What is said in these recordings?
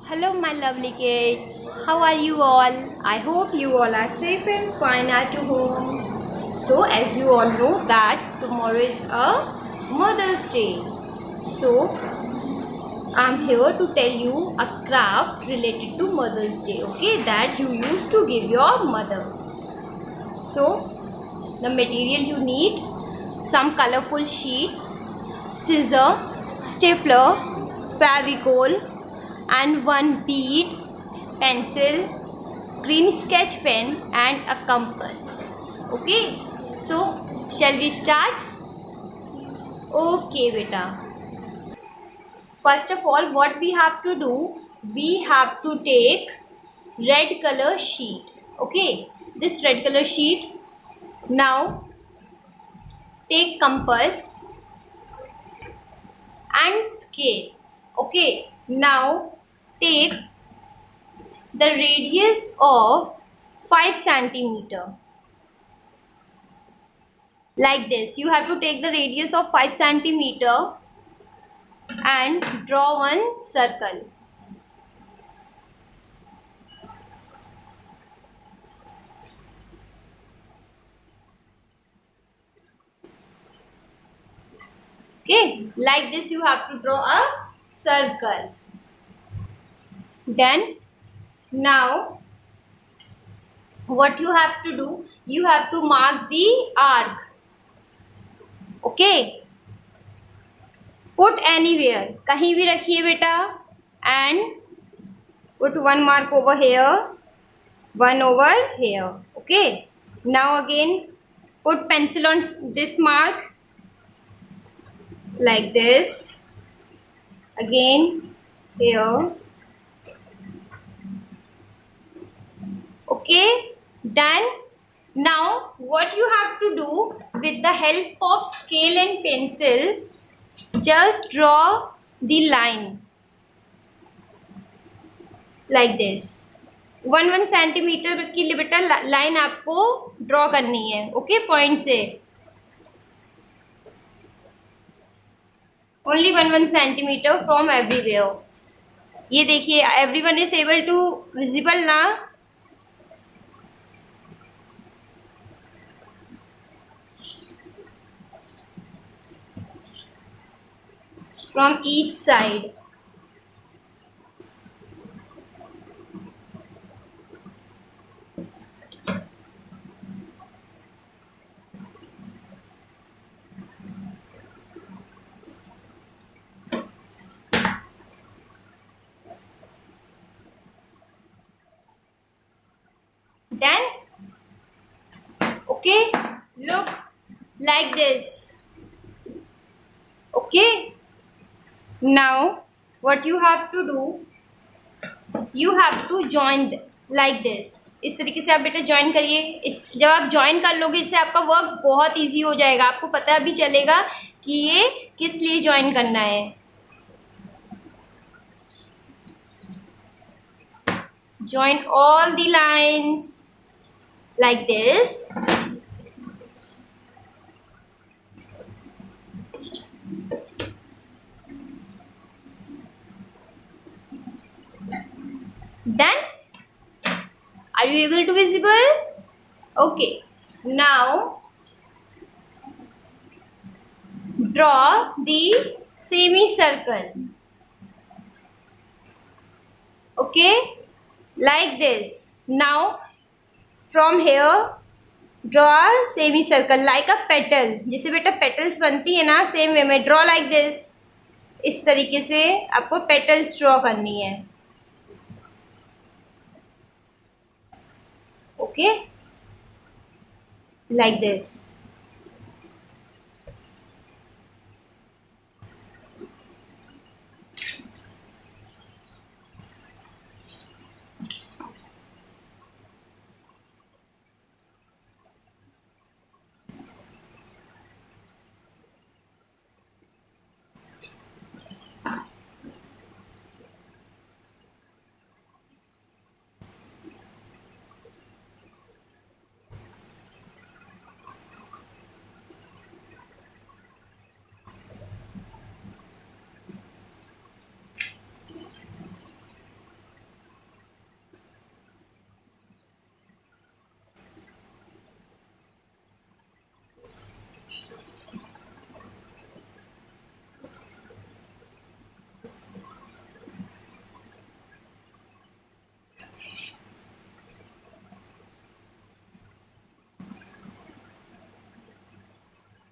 Hello, my lovely kids. How are you all? I hope you all are safe and fine at home. So, as you all know that tomorrow is a Mother's Day. So, I'm here to tell you a craft related to Mother's Day. Okay, that you used to give your mother. So, the material you need: some colorful sheets, scissor, stapler, Fevicol, and one bead, pencil, green sketch pen, and a compass. Okay, so shall we start? Okay, beta. First of all, what we have to do, we have to take red color sheet. Okay, this red color sheet. Now take compass and scale. Okay, now take the radius of 5 centimeter. Like this, you have to take the radius of 5 centimeter and draw one circle. Okay, like this you have to draw a circle. Then now what you have to do, you have to mark the arc. Okay, put anywhere, कहीं भी रखिए बेटा, and put one mark over here, one over here. Okay, now again put pencil on this mark, like this, again here. Okay, done. Now what you have to do, with the help of scale and pencil, just draw the line like this. 1 centimetre की लिए बेटा line आपको draw करनी है. Okay, point से only 1 centimetre from everywhere. ये देखिए, everyone is able to visible ना? From each side. Then okay, look like this. Okay, now what you have to do, you have to join like this. इस तरीके से आप बेटा join करिए. इस जब आप ज्वाइन कर लोगे, इससे आपका वर्क बहुत इजी हो जाएगा. आपको पता भी चलेगा कि ये किस लिए ज्वाइन करना है. Join all the lines like this. Done? Are you able to visible? Okay, now draw the semicircle. Okay, like this. Now from here draw semicircle like a petal. जैसे बेटा petals बनती है ना, सेम वे में draw like this. इस तरीके से आपको petals draw करनी है. Okay, like this.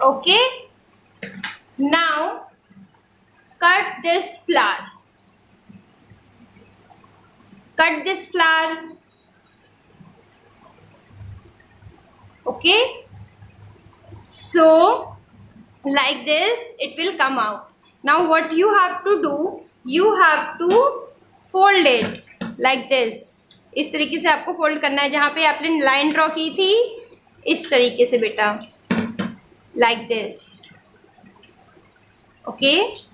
Okay, now cut this flower. Cut this flower. Okay, so like this it will come out. Now what you have to do, you have to fold it like this. इस तरीके से आपको fold करना है, जहां पे आपने line draw की थी इस तरीके से बेटा, like this. Okay,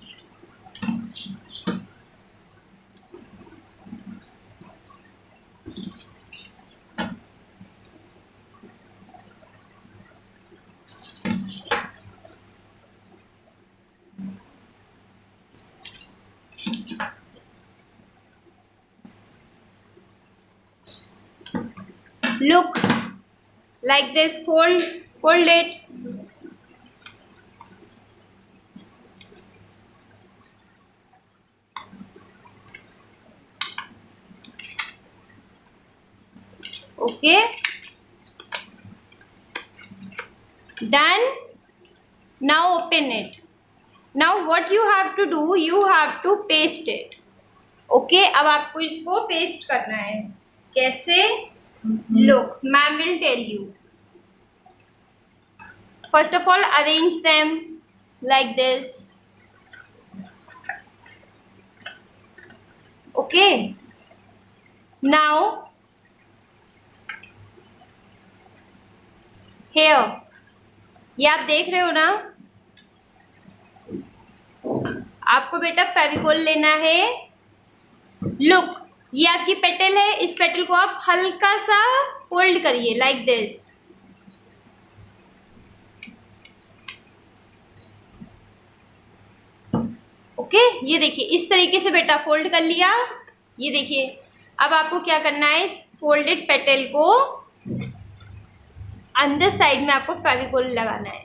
look like this, fold it. Okay, done. Now open it. Now what you have to do, you have to paste it. Okay, अब आपको इसको पेस्ट करना है. कैसे? Look, ma'am will tell you. First of all, arrange them like this. Okay, now here, ये आप देख रहे हो ना, आपको बेटा फेविकोल लेना है. लुक, ये आपकी पेटल है, इस पेटल को आप हल्का सा फोल्ड करिए लाइक दिस. ओके, ये देखिए इस तरीके से बेटा फोल्ड कर लिया. ये देखिए, अब आपको क्या करना है, इस फोल्डेड पेटल को अंदर साइड में आपको फेविकोल लगाना है.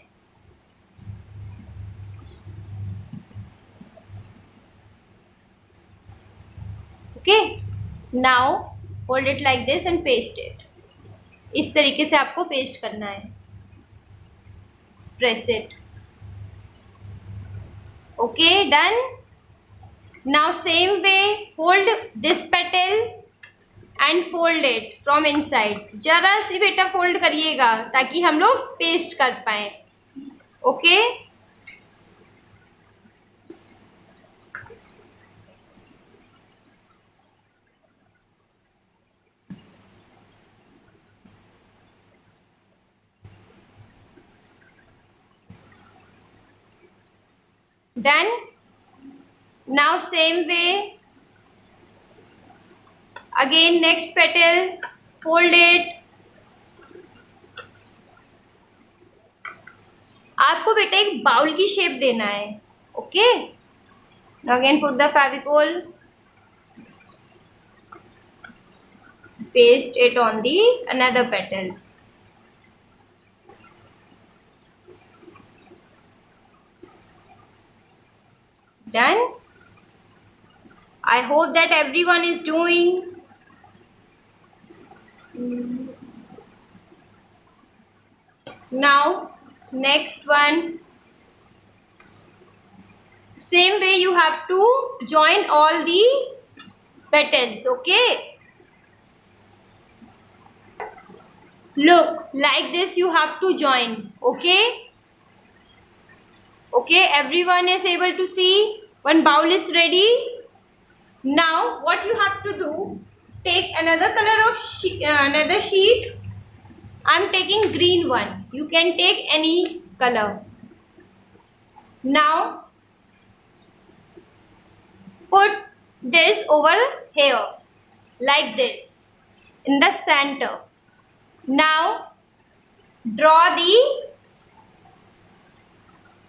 Okay, now hold it like this and paste it. इस तरीके से आपको पेस्ट करना है. Press it. Okay, done. Now same way hold this petal and fold it from inside. जरा सी बेटा फोल्ड करिएगा ताकि हम लोग पेस्ट कर पाए. Okay, done. Now same way, again next petal, fold it. आपको बेटा एक बाउल की शेप देना है. Okay, now again put the favicol, paste it on the another petal. Done. I hope that everyone is doing. Now next one, same way you have to join all the petals. Okay, look like this, you have to join. Okay, okay, everyone is able to see. One bowl is ready. Now what you have to do, take another color of another sheet. I'm taking green one, you can take any color. Now put this over here like this in the center. Now draw the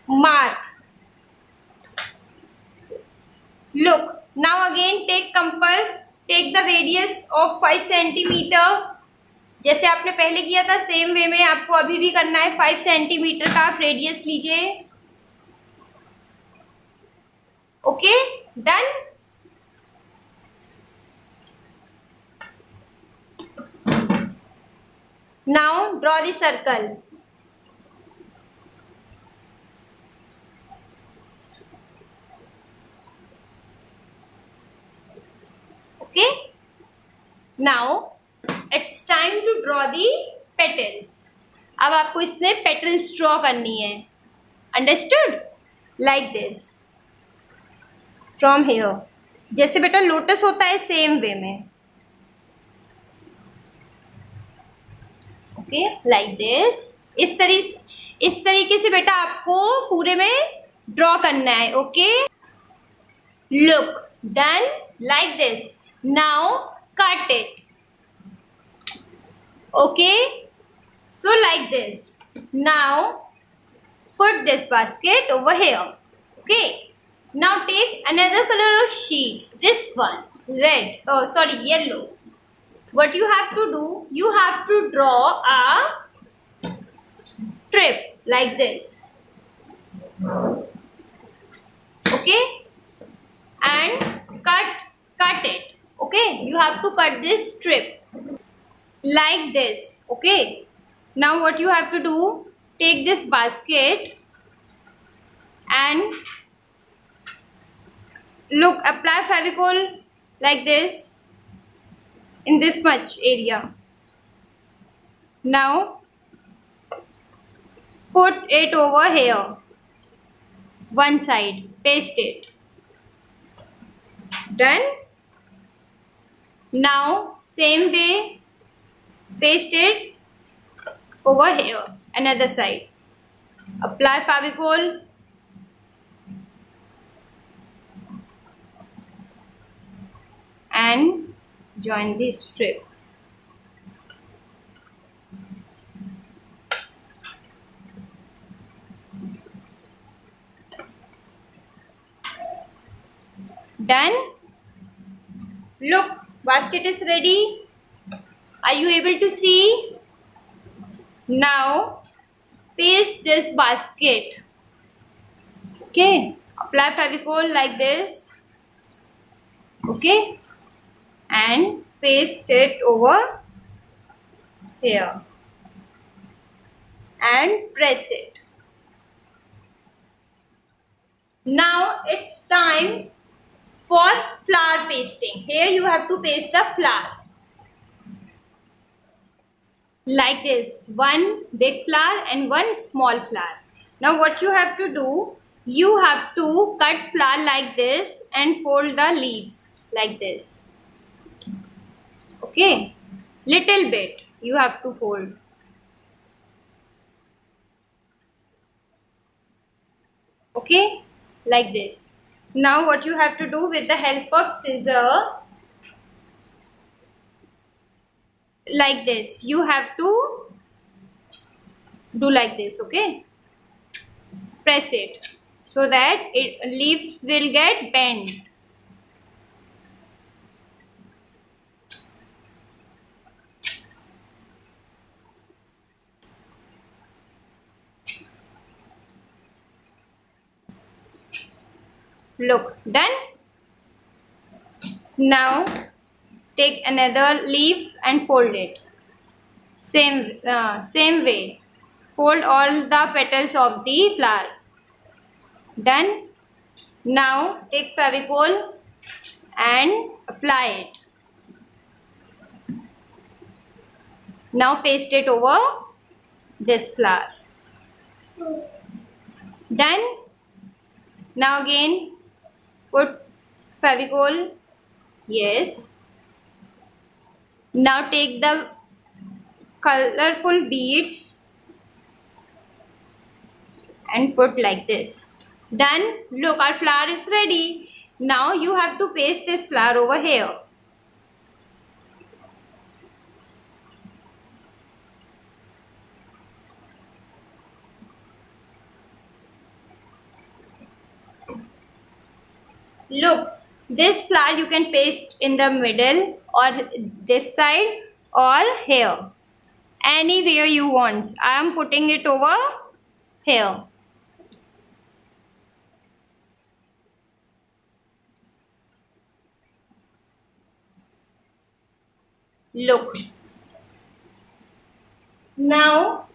mark. Look, now again take compass, take the radius of 5 centimeter. जैसे आपने पहले किया था same way में आपको अभी भी करना है. 5 सेंटीमीटर का आप रेडियस लीजिए. Okay, done. Now draw the circle. Okay, now it's time to draw the petals. अब आपको इसमें petals draw करनी है. Understood? Like this. From here. जैसे बेटा लोटस होता है सेम वे में. Okay, like this. इस तरीके से बेटा आपको पूरे में ड्रॉ करना है. Okay, look, done. Like this. Now cut it. Okay, so like this. Now put this basket over here. Okay, now take another color of sheet, this one, red, oh sorry, yellow. What you have to do, you have to draw a strip like this. Okay, and cut it. Okay, you have to cut this strip like this. Okay, now what you have to do, take this basket and look, apply Fevicol like this in this much area. Now put it over here, one side, paste it. Done. Now same way, paste it over here, another side. Apply Fevicol and join the strip. Done. Look, basket is ready. Are you able to see? Now paste this basket. Okay, apply Fevicol like this. Okay, and paste it over here and press it. Now it's time for flower pasting. Here you have to paste the flower like this, one big flower and one small flower. Now what you have to do, you have to cut flower like this and fold the leaves like this. Okay, little bit you have to fold. Okay, like this. Now what you have to do, with the help of scissor, like this, you have to do like this. Okay, press it so that leaves will get bent. Look, done. Now take another leaf and fold it. Same way. Fold all the petals of the flower. Done. Now take Fevicol and apply it. Now paste it over this flower. Done. Now again put Fevicol. Yes. Now take the colorful beads and put like this. Done. Look, our flower is ready. Now you have to paste this flower over here. Look, this flower you can paste in the middle or this side or here. Anywhere you want. I am putting it over here. Look. Now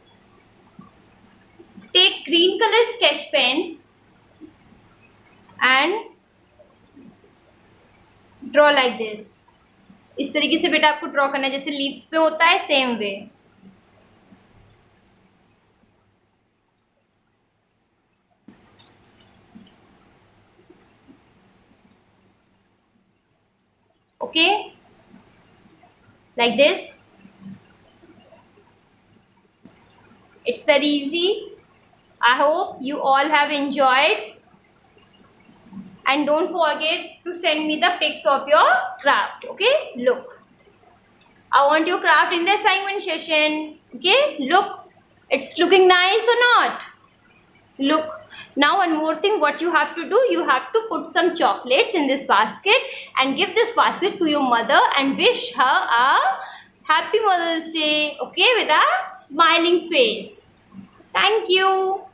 take green color sketch pen and draw like this. इस तरीके से बेटा आपको draw करना है जैसे leaves पे होता है, same way. Okay, like this. It's very easy. I hope you all have enjoyed, and don't forget to send me the pics of your craft. Okay, look, I want your craft in the assignment session. Okay, look, it's looking nice or not? Look, now one more thing, what you have to do, you have to put some chocolates in this basket and give this basket to your mother and wish her a happy Mother's Day, okay, with a smiling face. Thank you.